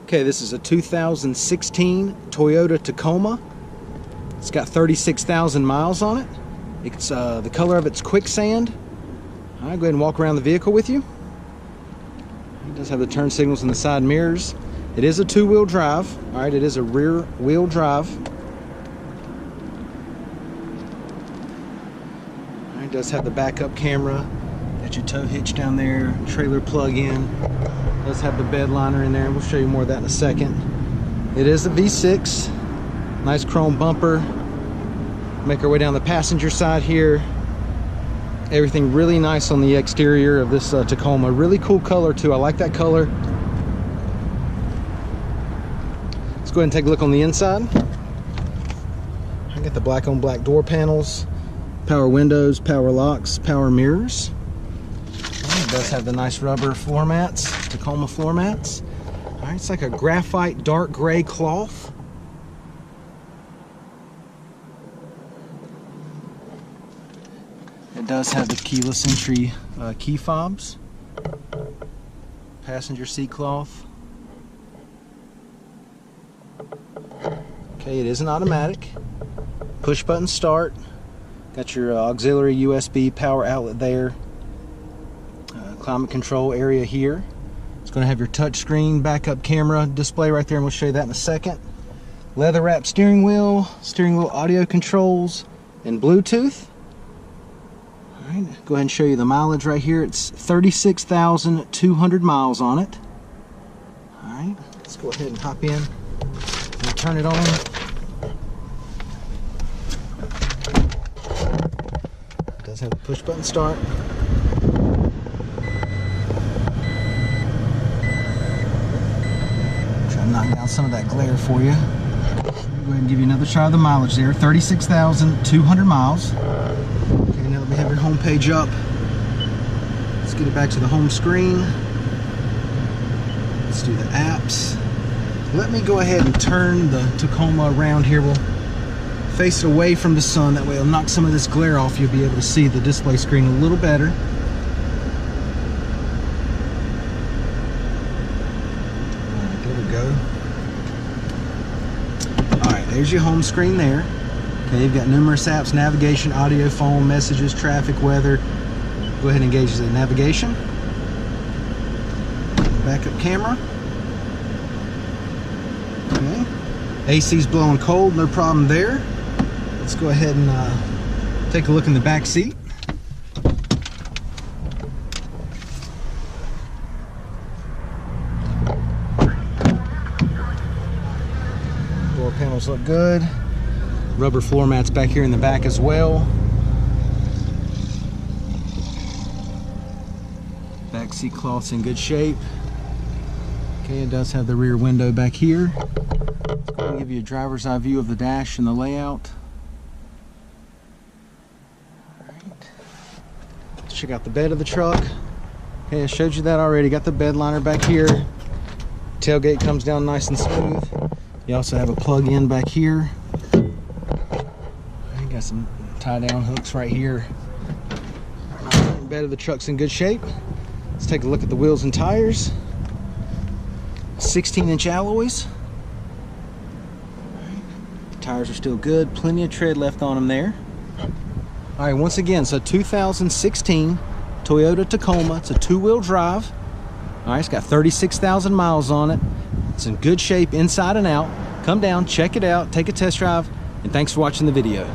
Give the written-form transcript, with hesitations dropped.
Okay, this is a 2016 Toyota Tacoma. It's got 36,000 miles on it. It's the color of it's Quicksand. All right, go ahead and walk around the vehicle with you. It does have the turn signals and the side mirrors. It is a two-wheel drive. All right, it is a rear-wheel drive. All right, it does have the backup camera. Got your tow hitch down there, trailer plug-in. Does have the bed liner in there, and we'll show you more of that in a second. It is a V6, nice chrome bumper. Make our way down the passenger side here. Everything really nice on the exterior of this Tacoma. Really cool color too, I like that color. Let's go ahead and take a look on the inside. I got the black on black door panels, power windows, power locks, power mirrors. It does have the nice rubber floor mats, Tacoma floor mats. All right, it's like a graphite dark gray cloth. It does have the keyless entry key fobs, passenger seat cloth. Okay, it is an automatic. Push button start. Got your auxiliary USB power outlet there. Climate control area here. It's going to have your touch screen backup camera display right there, and we'll show you that in a second. Leather wrapped steering wheel audio controls, and Bluetooth. All right, go ahead and show you the mileage right here. It's 36,200 miles on it. All right, let's go ahead and hop in and turn it on. It does have the push button start. Knock down some of that glare for you. Go ahead and give you another try of the mileage there. 36,200 miles. Okay, now that we have your home page up, let's get it back to the home screen. Let's do the apps. Let me go ahead and turn the Tacoma around here. We'll face it away from the sun. That way it'll knock some of this glare off. You'll be able to see the display screen a little better. There's your home screen there. Okay, you've got numerous apps, navigation, audio, phone, messages, traffic, weather. Go ahead and engage the navigation. Backup camera. Okay. AC's blowing cold, no problem there. Let's go ahead and take a look in the back seat. Panels look good. Rubber floor mats back here in the back as well. Back seat cloth's in good shape. Okay, it does have the rear window back here. It's going to give you a driver's eye view of the dash and the layout. All right. Let's check out the bed of the truck. Okay, I showed you that already. Got the bed liner back here. Tailgate comes down nice and smooth. You also have a plug-in back here. You got some tie-down hooks right here. The bed of the truck's in good shape. Let's take a look at the wheels and tires. 16-inch alloys. The tires are still good. Plenty of tread left on them there. All right, once again, so 2016 Toyota Tacoma. It's a two-wheel drive. All right, it's got 36,000 miles on it. It's in good shape inside and out. Come down, check it out, take a test drive, and thanks for watching the video.